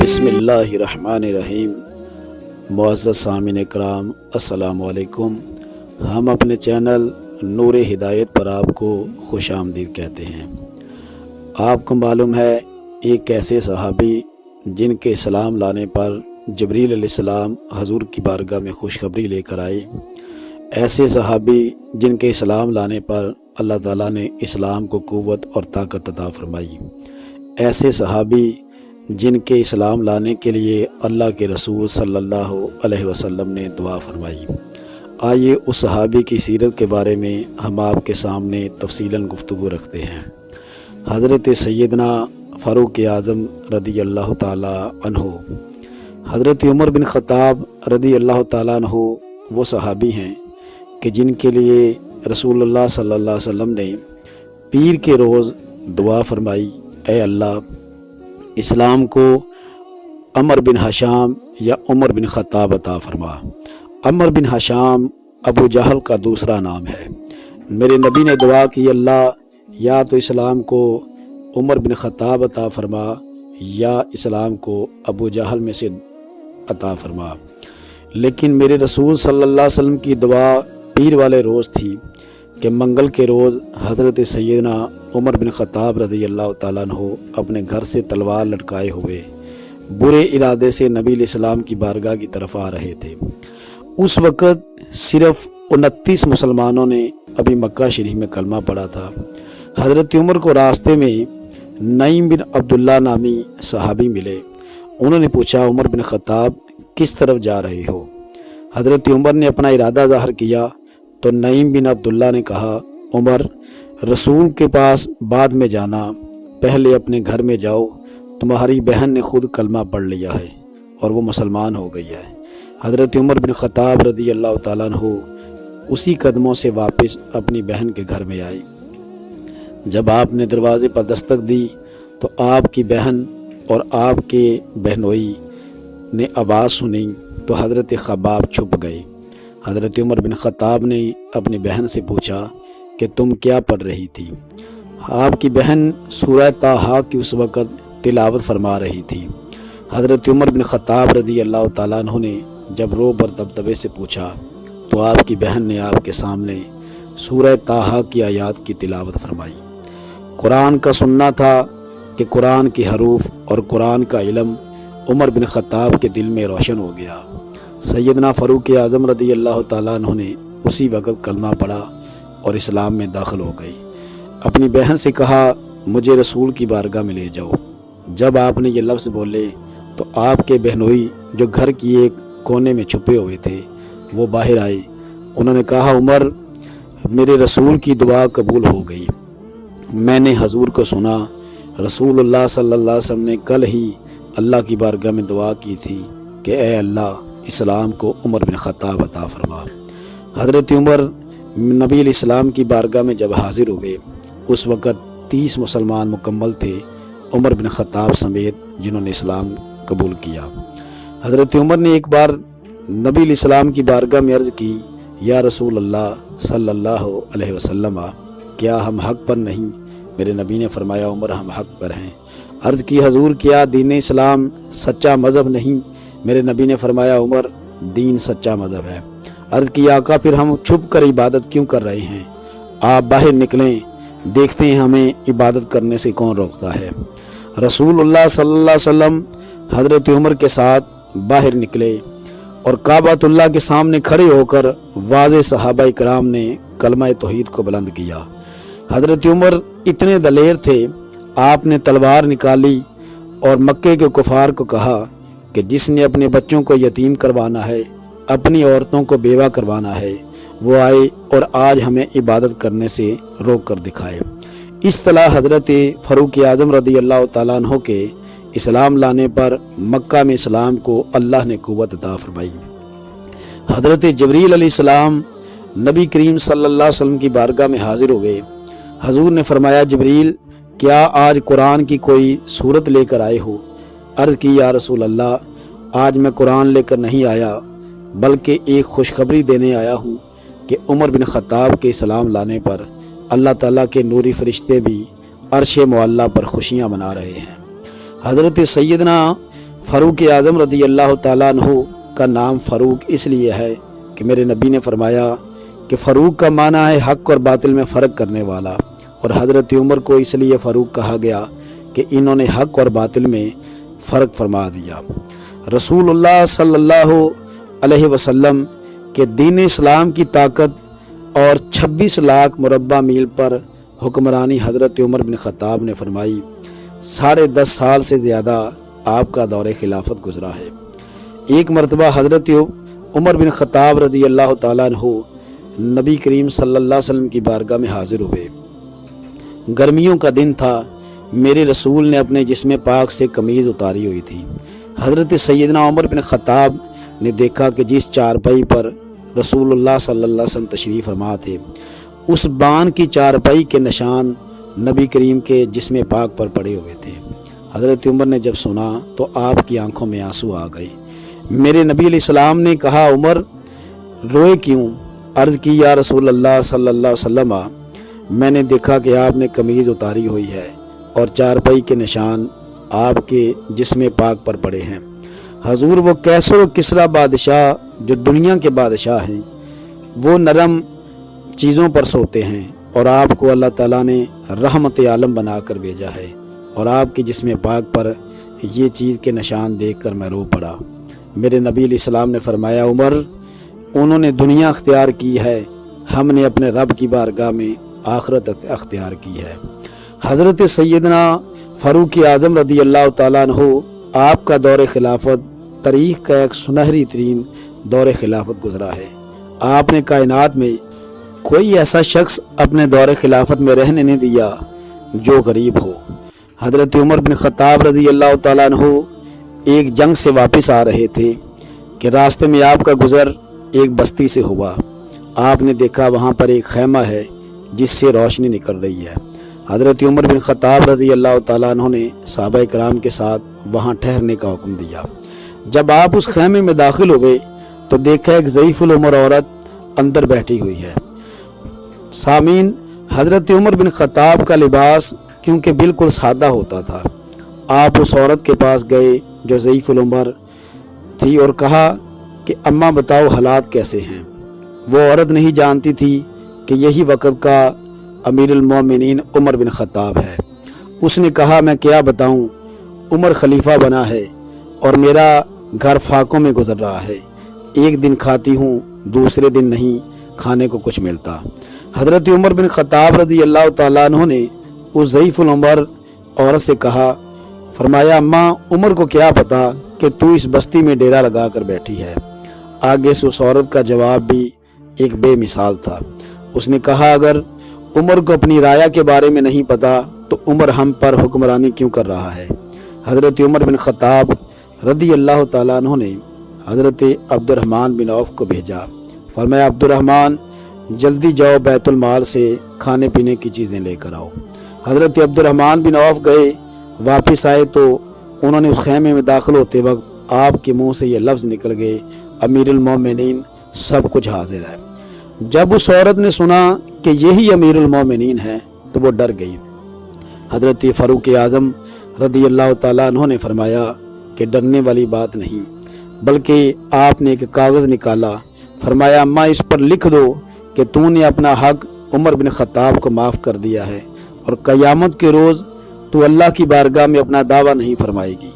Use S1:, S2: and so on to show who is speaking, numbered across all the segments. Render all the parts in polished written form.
S1: بسم اللہ الرحمن الرحیم۔ معزز سامعین اکرام، السلام علیکم۔ ہم اپنے چینل نور ہدایت پر آپ کو خوش آمدید کہتے ہیں۔ آپ کو معلوم ہے ایک ایسے صحابی جن کے اسلام لانے پر جبریل علیہ السلام حضور کی بارگاہ میں خوشخبری لے کر آئے، ایسے صحابی جن کے اسلام لانے پر اللہ تعالیٰ نے اسلام کو قوت اور طاقت عطا فرمائی، ایسے صحابی جن کے اسلام لانے کے لیے اللہ کے رسول صلی اللہ علیہ وسلم نے دعا فرمائی۔ آئیے اس صحابی کی سیرت کے بارے میں ہم آپ کے سامنے تفصیلاً گفتگو رکھتے ہیں۔ حضرت سیدنا فاروق اعظم رضی اللہ تعالیٰ عنہ، حضرت عمر بن خطاب رضی اللہ تعالیٰ عنہ وہ صحابی ہیں کہ جن کے لیے رسول اللہ صلی اللہ علیہ وسلم نے پیر کے روز دعا فرمائی، اے اللہ اسلام کو عمر بن حشام یا عمر بن خطاب عطا فرما۔ عمر بن حشام ابو جہل کا دوسرا نام ہے۔ میرے نبی نے دعا کی، اللہ یا تو اسلام کو عمر بن خطاب عطا فرما یا اسلام کو ابو جہل میں سے عطا فرما۔ لیکن میرے رسول صلی اللہ علیہ وسلم کی دعا پیر والے روز تھی کہ منگل کے روز حضرت سیدنا عمر بن خطاب رضی اللہ تعالیٰ عنہ اپنے گھر سے تلوار لٹکائے ہوئے برے ارادے سے نبی علیہ السلام کی بارگاہ کی طرف آ رہے تھے۔ اس وقت صرف 29 مسلمانوں نے ابھی مکہ شریف میں کلمہ پڑھا تھا۔ حضرت عمر کو راستے میں نعیم بن عبداللہ نامی صحابی ملے۔ انہوں نے پوچھا، عمر بن خطاب کس طرف جا رہے ہو؟ حضرت عمر نے اپنا ارادہ ظاہر کیا تو نعیم بن عبداللہ نے کہا، عمر رسول کے پاس بعد میں جانا، پہلے اپنے گھر میں جاؤ، تمہاری بہن نے خود کلمہ پڑھ لیا ہے اور وہ مسلمان ہو گئی ہے۔ حضرت عمر بن خطاب رضی اللہ تعالیٰ عنہ اسی قدموں سے واپس اپنی بہن کے گھر میں آئی۔ جب آپ نے دروازے پر دستک دی تو آپ کی بہن اور آپ کے بہنوئی نے آواز سنی تو حضرت خباب چھپ گئے۔ حضرت عمر بن خطاب نے اپنی بہن سے پوچھا کہ تم کیا پڑھ رہی تھی؟ آپ کی بہن سورہ طٰہٰ کی اس وقت تلاوت فرما رہی تھی۔ حضرت عمر بن خطاب رضی اللہ تعالیٰ عنہ نے جب رعب اور دبدبے سے پوچھا تو آپ کی بہن نے آپ کے سامنے سورہ طٰہٰ کی آیات کی تلاوت فرمائی۔ قرآن کا سننا تھا کہ قرآن کی حروف اور قرآن کا علم عمر بن خطاب کے دل میں روشن ہو گیا۔ سیدنا فاروق اعظم رضی اللہ تعالیٰ عنہ نے اسی وقت کلمہ پڑھا اور اسلام میں داخل ہو گئی۔ اپنی بہن سے کہا، مجھے رسول کی بارگاہ میں لے جاؤ۔ جب آپ نے یہ لفظ بولے تو آپ کے بہنوئی جو گھر کی ایک کونے میں چھپے ہوئے تھے وہ باہر آئے۔ انہوں نے کہا، عمر میرے رسول کی دعا قبول ہو گئی۔ میں نے حضور کو سنا، رسول اللہ صلی اللہ علیہ وسلم نے کل ہی اللہ کی بارگاہ میں دعا کی تھی کہ اے اللہ اسلام کو عمر بن خطاب عطا فرما۔ حضرت عمر نبی علیہ السلام کی بارگاہ میں جب حاضر ہوئے اس وقت 30 مسلمان مکمل تھے، عمر بن خطاب سمیت، جنہوں نے اسلام قبول کیا۔ حضرت عمر نے ایک بار نبی علیہ السلام کی بارگاہ میں عرض کی، یا رسول اللہ صلی اللہ علیہ وسلم، کیا ہم حق پر نہیں؟ میرے نبی نے فرمایا، عمر ہم حق پر ہیں۔ عرض کی، حضور کیا دین اسلام سچا مذہب نہیں؟ میرے نبی نے فرمایا، عمر دین سچا مذہب ہے۔ عرض کی، آقا پھر ہم چھپ کر عبادت کیوں کر رہے ہیں؟ آپ باہر نکلیں، دیکھتے ہیں ہمیں عبادت کرنے سے کون روکتا ہے۔ رسول اللہ صلی اللہ علیہ وسلم حضرت عمر کے ساتھ باہر نکلے اور کعبۃ اللہ کے سامنے کھڑے ہو کر واضح صحابہ کرام نے کلمہ توحید کو بلند کیا۔ حضرت عمر اتنے دلیر تھے، آپ نے تلوار نکالی اور مکے کے کفار کو کہا کہ جس نے اپنے بچوں کو یتیم کروانا ہے، اپنی عورتوں کو بیوہ کروانا ہے، وہ آئے اور آج ہمیں عبادت کرنے سے روک کر دکھائے۔ اس طرح حضرت فاروق اعظم رضی اللہ تعالیٰ عنہ کے اسلام لانے پر مکہ میں اسلام کو اللہ نے قوت عطا فرمائی۔ حضرت جبریل علیہ السلام نبی کریم صلی اللہ علیہ وسلم کی بارگاہ میں حاضر ہوئے۔ حضور نے فرمایا، جبریل کیا آج قرآن کی کوئی صورت لے کر آئے ہو؟ عرض کی، یا رسول اللہ آج میں قرآن لے کر نہیں آیا بلکہ ایک خوشخبری دینے آیا ہوں کہ عمر بن خطاب کے اسلام لانے پر اللہ تعالیٰ کے نوری فرشتے بھی عرش معلیٰ پر خوشیاں منا رہے ہیں۔ حضرت سیدنا फ़ारूक आज़म रज़ी अल्लाह ताला अन्हु का नाम फ़ारूक इसलिए है कि मेरे नबी ने फरमाया कि फ़ारूक का माना है हक़ और बातिल में फ़र्क करने वाला, और हज़रत उमर को इसलिए फ़ारूक कहा गया कि इन्होंने हक़ और बातिल में फ़र्क फरमा दिया। रसूलुल्लाह सल्लल्लाहु अलैहि वसल्लम के दीन इस्लाम की ताकत और 26 लाख मुरब्बा मील पर हुक्मरानी हज़रत उमर बिन ख़त्ताब ने फरमाई। 10.5 साल से ज़्यादा आपका दौरे खिलाफत गुजरा है। एक मरतबा हज़रत उमर बिन ख़त्ताब रज़ी अल्लाह ताला अन्हु नबी करीम सल्लल्लाहु अलैहि वसल्लम की बारगाह में हाजिर हुए। गर्मियों का दिन था। मेरे रसूल ने अपने जिस्म पाक से कमीज़ उतारी हुई थी। हज़रत सैयदना उमर बिन ख़त्ताब ने देखा कि जिस चारपाई पर रसूलुल्लाह सल्लल्लाहु अलैहि वसल्लम तशरीफ़ फरमा थे, उस बान की चारपाई के निशान नबी करीम के जिस्म पाक पर पड़े हुए थे। हज़रत उमर ने जब सुना तो आपकी आंखों में आंसू आ गए। मेरे नबी अलैहिस्सलाम ने कहा, उमर रोए क्यों? अर्ज़ की, या रसूलल्लाह सल्लल्लाहु अलैहि वसल्लम, मैंने देखा कि आपने कमीज़ उतारी हुई है और चारपाई के निशान आपके जिस्म पाक पर पड़े हैं। हजूर, वो कैसर किसरा बादशाह जो दुनिया के बादशाह हैं, वो नरम चीज़ों पर सोते हैं और आपको अल्लाह ताला ने रहमत आलम बना कर भेजा है, और आपके जिस्म पाक पर ये चीज़ के निशान देख कर मैं रो पड़ा। मेरे नबी अलैहिस्सलाम ने फरमाया, उमर, उन्होंने दुनिया अख्तियार की है, हमने अपने रब की बारगाह में आखिरत अख्तियार की है। हज़रत सैयदना फ़ारूक आज़म रज़ी अल्लाह ताला अन्हु आपका दौरे खिलाफत तारीख़ का एक सुनहरी तरीन दौरे खिलाफत गुजरा है। आपने कायनात में कोई ऐसा शख्स अपने दौरे खिलाफत में रहने नहीं दिया जो गरीब हो। हज़रत उमर बिन ख़त्ताब रज़ी अल्लाह ताला अन्हु एक जंग से वापस आ रहे थे कि रास्ते में आपका गुज़र एक बस्ती से हुआ। आपने देखा वहाँ पर एक खैमा है जिससे रोशनी निकल रही है। हज़रत उमर बिन ख़त्ताब रज़ी अल्लाह ताला अन्हु ने सहाबा इकराम के साथ वहाँ ठहरने का हुक्म दिया। जब आप उस खैमे में दाखिल हुए तो देखा एक ज़ईफ़ुल उमर औरत अंदर बैठी हुई है। सामीन, हज़रत उमर बिन ख़त्ताब का लिबास क्योंकि बिल्कुल सादा होता था, आप उस औरत के पास गए जो ज़ईफ़ुल उमर थी और कहा कि अम्मा बताओ हालात कैसे हैं। वो औरत नहीं जानती थी कि यही वक़्त का अमीरुल मोमिनीन उमर बिन ख़त्ताब है। उसने कहा, मैं क्या बताऊं, उमर खलीफा बना है और मेरा घर फाकों में गुजर रहा है। एक दिन खाती हूँ, दूसरे दिन नहीं खाने को कुछ मिलता। हज़रत उमर बिन ख़त्ताब रज़ी अल्लाह ताला अन्हु ने उस ज़ईफ़ुल उमर औरत से कहा, फरमाया, अम्मा, उमर को क्या पता कि तू इस बस्ती में डेरा लगा कर बैठी है। आगे से उस औरत का जवाब भी एक बेमिसाल था। उसने कहा, अगर उमर को अपनी राया के बारे में नहीं पता तो उमर हम पर हुक्मरानी क्यों कर रहा है। हज़रत उमर बिन ख़त्ताब रज़ी अल्लाह ताला अन्हु ने हज़रत अब्दुर्रहमान बिन औफ को भेजा। फरमाया, अब्दुर्रहमान, जल्दी जाओ बैतुल माल से खाने पीने की चीज़ें लेकर आओ। हज़रत अब्दुर्रहमान बिन औफ गए। वापस आए तो उन्होंने उस खैमे में दाखिल होते वक्त आपके मुंह से ये लफ्ज़ निकल गए, अमीरुल मोमिनीन, सब कुछ हाजिर है। जब उस औरत ने सुना कि यही अमीरुल मोमिनीन है तो वो डर गई। हज़रत फ़ारूक आज़म रज़ी अल्लाह ताला अन्हु ने फरमाया कि डरने वाली बात नहीं, बल्कि आपने एक कागज़ निकाला। फरमाया, अम्मा, इस पर लिख दो कि तूने अपना हक़ उमर बिन ख़त्ताब को माफ़ कर दिया है और क़यामत के रोज़ तू अल्लाह की बारगाह में अपना दावा नहीं फरमाएगी।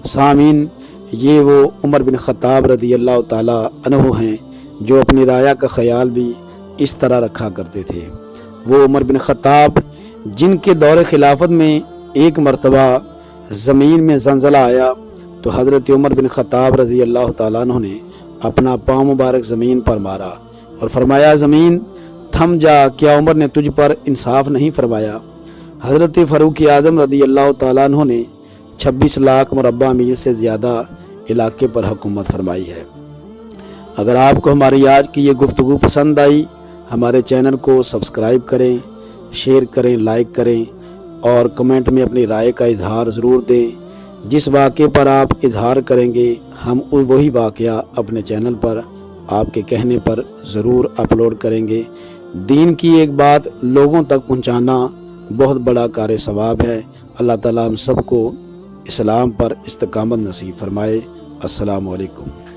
S1: सामीन, ये वो उमर बिन ख़त्ताब रज़ी अल्लाह ताला अन्हु हैं जो अपनी राया का ख्याल भी इस तरह रखा करते थे। वो उमर बिन ख़त्ताब जिनके दौरे खिलाफत में एक मरतबा ज़मीन में ज़लज़ला आया तो हज़रत उमर बिन ख़त्ताब रज़ी अल्लाह ताला अन्हु ने अपना पाँव मुबारक ज़मीन पर मारा और फरमाया, ज़मीन थम जा, क्या उमर ने तुझ पर इंसाफ नहीं फरमाया। हज़रत फ़ारूक आज़म रज़ी अल्लाह ताला अन्हु ने 26 लाख मुरब्बा मील से ज़्यादा इलाके पर हुकूमत फरमाई है। अगर आपको हमारी आज की ये गुफ्तगू पसंद आई, हमारे चैनल को सब्सक्राइब करें, शेयर करें, लाइक करें और कमेंट में अपनी राय का इजहार ज़रूर दें। जिस वाक़े पर आप इजहार करेंगे हम वही वाक़या अपने चैनल पर आपके कहने पर ज़रूर अपलोड करेंगे। दीन की एक बात लोगों तक पहुंचाना बहुत बड़ा कार्य सवाब है। अल्लाह ताला हम सबको اسلام پر استقامت نصیب فرمائے۔ السلام علیکم۔